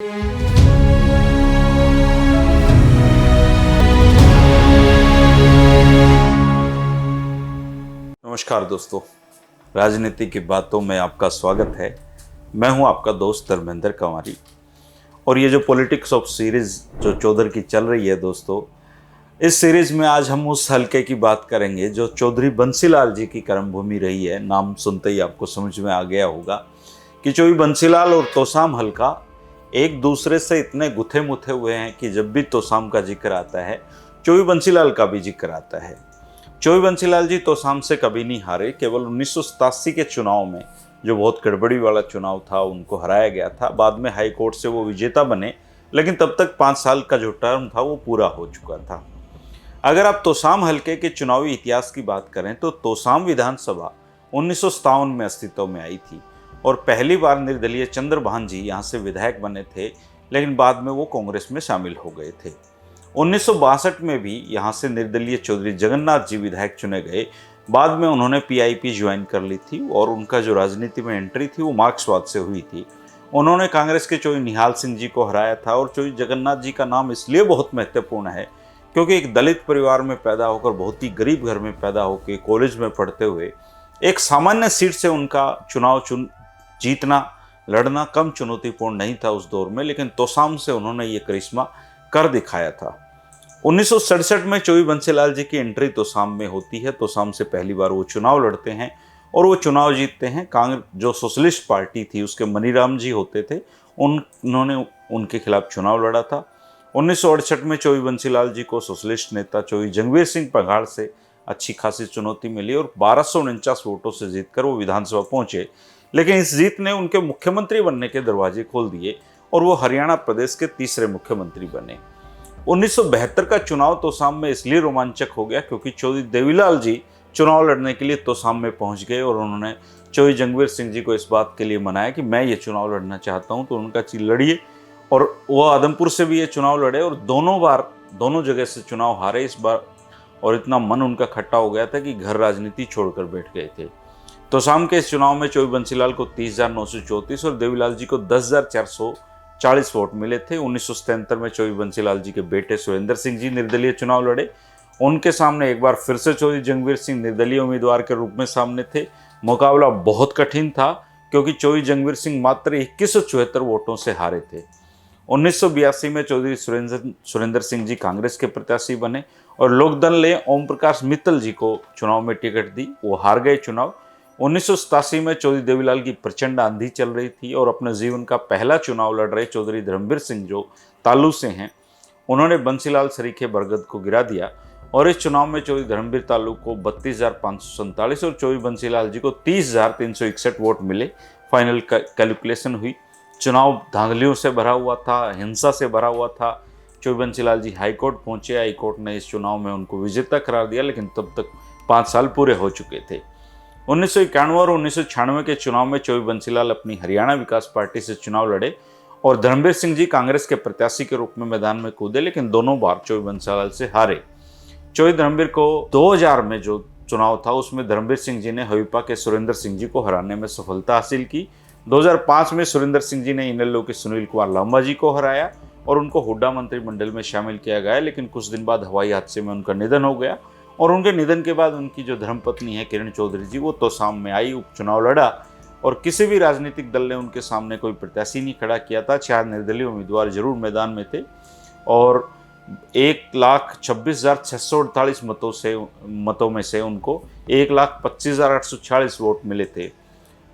नमस्कार दोस्तों, राजनीति की बातों में आपका स्वागत है। मैं हूं आपका दोस्त धर्मेंद्र कंवारी और ये जो पॉलिटिक्स ऑफ सीरीज जो चौधरी की चल रही है दोस्तों, इस सीरीज में आज हम उस हलके की बात करेंगे जो चौधरी बंसीलाल जी की कर्मभूमि रही है। नाम सुनते ही आपको समझ में आ गया होगा कि चौधरी बंसीलाल और तोसाम हलका एक दूसरे से इतने गुथे मुथे हुए हैं कि जब भी तोसाम का जिक्र आता है चौधरी बंसीलाल का भी जिक्र आता है। चौधरी बंसीलाल जी तोसाम से कभी नहीं हारे। केवल 1987 के चुनाव में, जो बहुत गड़बड़ी वाला चुनाव था, उनको हराया गया था। बाद में हाई कोर्ट से वो विजेता बने, लेकिन तब तक 5 साल का जो टर्म था वो पूरा हो चुका था। अगर आप तोसाम हलके के चुनावी इतिहास की बात करें तो तोसाम विधानसभा 1957 में अस्तित्व में आई थी और पहली बार निर्दलीय चंद्रभान जी यहाँ से विधायक बने थे, लेकिन बाद में वो कांग्रेस में शामिल हो गए थे। 1962 में भी यहाँ से निर्दलीय चौधरी जगन्नाथ जी विधायक चुने गए। बाद में उन्होंने पीआईपी ज्वाइन कर ली थी और उनका जो राजनीति में एंट्री थी वो मार्क्सवाद से हुई थी। उन्होंने कांग्रेस के चौधरी निहाल सिंह जी को हराया था। और चौधरी जगन्नाथ जी का नाम इसलिए बहुत महत्वपूर्ण है क्योंकि एक दलित परिवार में पैदा होकर, बहुत ही गरीब घर में पैदा होकर, कॉलेज में पढ़ते हुए एक सामान्य सीट से उनका चुनाव जीतना, लड़ना कम चुनौतीपूर्ण नहीं था उस दौर में, लेकिन तोसाम से उन्होंने ये करिश्मा कर दिखाया था। 1967 में चौधरी बंसीलाल जी की एंट्री तोसाम में होती है। तोसाम से पहली बार वो चुनाव लड़ते हैं और वो चुनाव जीतते हैं। कांग्रेस जो सोशलिस्ट पार्टी थी उसके मनीराम जी होते थे, उन्होंने उनके खिलाफ चुनाव लड़ा था। 1968 में चौधरी बंसीलाल जी को सोशलिस्ट नेता चौधरी जंगवीर सिंह पंघाल से अच्छी खासी चुनौती मिली और 1249 वोटों से जीतकर वो विधानसभा पहुंचे। लेकिन इस जीत ने उनके मुख्यमंत्री बनने के दरवाजे खोल दिए और वो हरियाणा प्रदेश के तीसरे मुख्यमंत्री बने। 1972 का चुनाव तोसाम में इसलिए रोमांचक हो गया क्योंकि चौधरी देवीलाल जी चुनाव लड़ने के लिए तोसाम में पहुंच गए और उन्होंने चौधरी जंगवीर सिंह जी को इस बात के लिए मनाया कि मैं ये चुनाव लड़ना चाहता हूं, तो उनका चीज लड़िए। और वो आदमपुर से भी ये चुनाव लड़े और दोनों जगह से चुनाव हारे इस बार। और इतना मन उनका खट्टा हो गया था कि घर राजनीति छोड़कर बैठ गए थे। तोसाम के इस चुनाव में चौधरी बंसीलाल को 30,934 और देवीलाल जी को 10,440 वोट मिले थे। 1977 में चौधरी बंसीलाल जी के बेटे सुरेंद्र सिंह जी निर्दलीय चुनाव लड़े। उनके सामने एक बार फिर से चौधरी जंगवीर सिंह निर्दलीय उम्मीदवार के रूप में सामने थे। मुकाबला बहुत कठिन था क्योंकि चौधरी जंगवीर सिंह मात्र 2174 वोटों से हारे थे। 1982 में चौधरी सुरेंद्र सिंह जी कांग्रेस के प्रत्याशी बने और लोकदल ने ओम प्रकाश मित्तल जी को चुनाव में टिकट दी, वो हार गए चुनाव। 1987 में चौधरी देवीलाल की प्रचंड आंधी चल रही थी और अपने जीवन का पहला चुनाव लड़ रहे चौधरी धर्मवीर सिंह जो तालू से हैं, उन्होंने बंसीलाल सरीखे बरगद को गिरा दिया और इस चुनाव में चौधरी धर्मवीर तालू को 32,547 और चौधरी बंसीलाल जी को 30,361 वोट मिले। फाइनल कैलकुलेशन हुई। चुनाव धांधलियों से भरा हुआ था, हिंसा से भरा हुआ था। चौधरी बंसीलाल जी हाईकोर्ट पहुंचे। हाईकोर्ट ने इस चुनाव में उनको विजेता करार दिया, लेकिन तब तक 5 साल पूरे हो चुके थे। 1991 और 1996 के चुनाव में चौधरी बंसीलाल अपनी हरियाणा विकास पार्टी से चुनाव लड़े और धर्मवीर सिंह जी कांग्रेस के प्रत्याशी के रूप में मैदान में कूदे, लेकिन दोनों बार चौधरी बंसीलाल से हारे। चौधरी धर्मवीर को 2000 में जो चुनाव था उसमें धर्मवीर सिंह जी ने हविपा के सुरेंद्र सिंह जी को हराने में सफलता हासिल की। 2005 में सुरेंद्र सिंह जी ने इनेलो के सुनील कुमार लांबा जी को हराया और उनको हुड्डा मंत्रिमंडल में शामिल किया गया, लेकिन कुछ दिन बाद हवाई हादसे में उनका निधन हो गया और उनके निधन के बाद उनकी जो धर्मपत्नी है किरण चौधरी जी, वो तोसाम में आई, उपचुनाव लड़ा और किसी भी राजनीतिक दल ने उनके सामने कोई प्रत्याशी नहीं खड़ा किया था। 4 निर्दलीय उम्मीदवार जरूर मैदान में थे और 1,26,648 मतों में से उनको 1,25,846 वोट मिले थे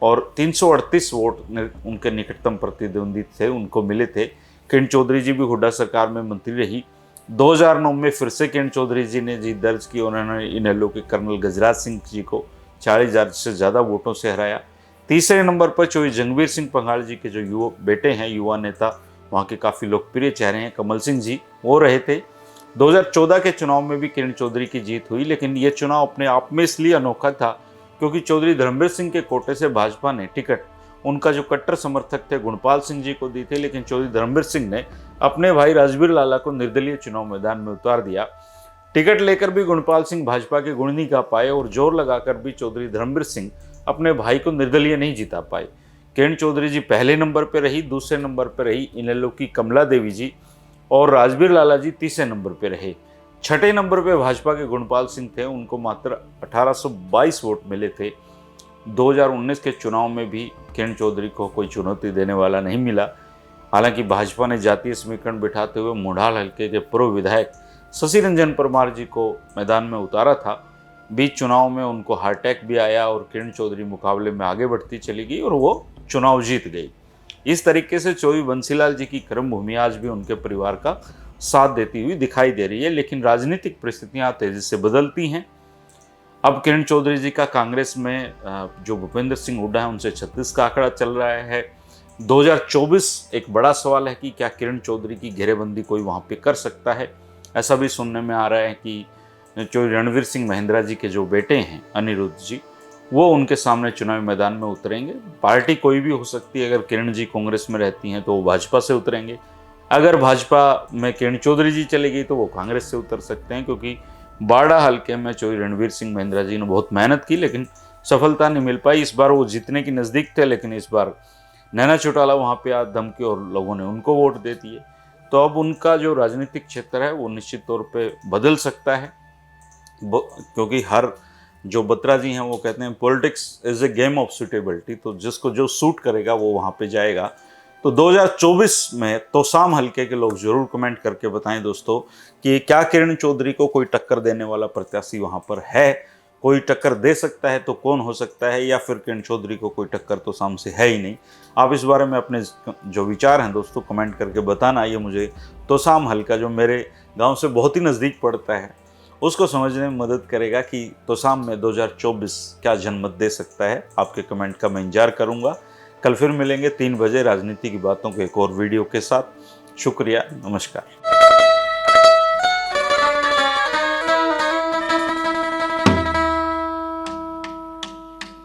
और 338 वोट उनके निकटतम प्रतिद्वंदी थे उनको मिले थे। किरण चौधरी जी भी हुड्डा सरकार में मंत्री रही। 2009 में फिर से किरण चौधरी जी ने जीत दर्ज की। उन्होंने इनेलो के कर्नल गजराज सिंह जी को 40,000 से ज़्यादा वोटों से हराया। तीसरे नंबर पर चौधरी जंगवीर सिंह पंघाल जी के जो युवा बेटे हैं, युवा नेता, वहाँ के काफ़ी लोकप्रिय चेहरे हैं, कमल सिंह जी, वो रहे थे। 2014 के चुनाव में भी किरण चौधरी की जीत हुई, लेकिन ये चुनाव अपने आप में इसलिए अनोखा था क्योंकि चौधरी धर्मवीर सिंह के कोटे से भाजपा ने टिकट उनका जो कट्टर समर्थक थे गुणपाल सिंह जी को दी थी, लेकिन चौधरी धर्मवीर सिंह ने अपने भाई राजबीर लाला को निर्दलीय चुनाव मैदान में उतार दिया। टिकट लेकर भी गुणपाल सिंह भाजपा के गुण नहीं गा पाए और जोर लगाकर भी चौधरी धर्मवीर सिंह अपने भाई को निर्दलीय नहीं जिता पाए किरण चौधरी जी पहले नंबर पर रही, दूसरे नंबर पर रही इनेलो की कमला देवी जी और राजबीर लाला जी तीसरे नंबर पर रहे। छठे नंबर पे भाजपा के गुणपाल सिंह थे, उनको मात्र 1822 वोट मिले थे। 2019 के चुनाव में भी किरण चौधरी को कोई चुनौती देने वाला नहीं मिला। हालांकि भाजपा ने जातीय समीकरण बिठाते हुए मोढ़ाल हल्के के पूर्व विधायक शशि रंजन परमार जी को मैदान में उतारा था। बीच चुनाव में उनको हार्ट अटैक भी आया और किरण चौधरी मुकाबले में आगे बढ़ती चली गई और वो चुनाव जीत गई। इस तरीके से चौधरी बंसीलाल जी की कर्मभूमि आज भी उनके परिवार का साथ देती हुई दिखाई दे रही है। लेकिन राजनीतिक परिस्थितियां तेजी से बदलती हैं। अब किरण चौधरी जी का कांग्रेस में जो भूपेंद्र सिंह हुड्डा है उनसे 36 का आंकड़ा चल रहा है। 2024 एक बड़ा सवाल है कि क्या किरण चौधरी की घेरेबंदी कोई वहां पे कर सकता है। ऐसा भी सुनने में आ रहा है कि जो रणवीर सिंह महिंद्रा जी के जो बेटे हैं अनिरुद्ध जी, वो उनके सामने चुनावी मैदान में उतरेंगे। पार्टी कोई भी हो सकती है, अगर किरण जी कांग्रेस में रहती हैं तो वो भाजपा से उतरेंगे, अगर भाजपा में किरण चौधरी जी चली गई तो वो कांग्रेस से उतर सकते हैं। क्योंकि बाड़ा हल्के में चौधरी रणवीर सिंह महिंद्रा जी ने बहुत मेहनत की लेकिन सफलता नहीं मिल पाई। इस बार वो जीतने की नज़दीक थे, लेकिन इस बार नैना चौटाला वहाँ पे आज धमकी और लोगों ने उनको वोट दे दिए। तो अब उनका जो राजनीतिक क्षेत्र है वो निश्चित तौर पे बदल सकता है, क्योंकि हर जो बत्रा जी हैं वो कहते हैं politics is a game of suitability. तो जिसको जो सूट करेगा वो वहाँ पे जाएगा। तो 2024 में तोसाम हल्के के लोग जरूर कमेंट करके बताएं दोस्तों कि क्या किरण चौधरी को कोई टक्कर देने वाला प्रत्याशी वहाँ पर है, कोई टक्कर दे सकता है तो कौन हो सकता है, या फिर किरण चौधरी को कोई टक्कर तोसाम से है ही नहीं। आप इस बारे में अपने जो विचार हैं दोस्तों कमेंट करके बताना। ये मुझे तोसाम हल्का जो मेरे गाँव से बहुत ही नज़दीक पड़ता है उसको समझने में मदद करेगा कि तोसाम में 2024 क्या जनमत दे सकता है। आपके कमेंट का मैं इंतजार करूंगा। कल फिर मिलेंगे 3 बजे राजनीति की बातों के एक और वीडियो के साथ। शुक्रिया, नमस्कार।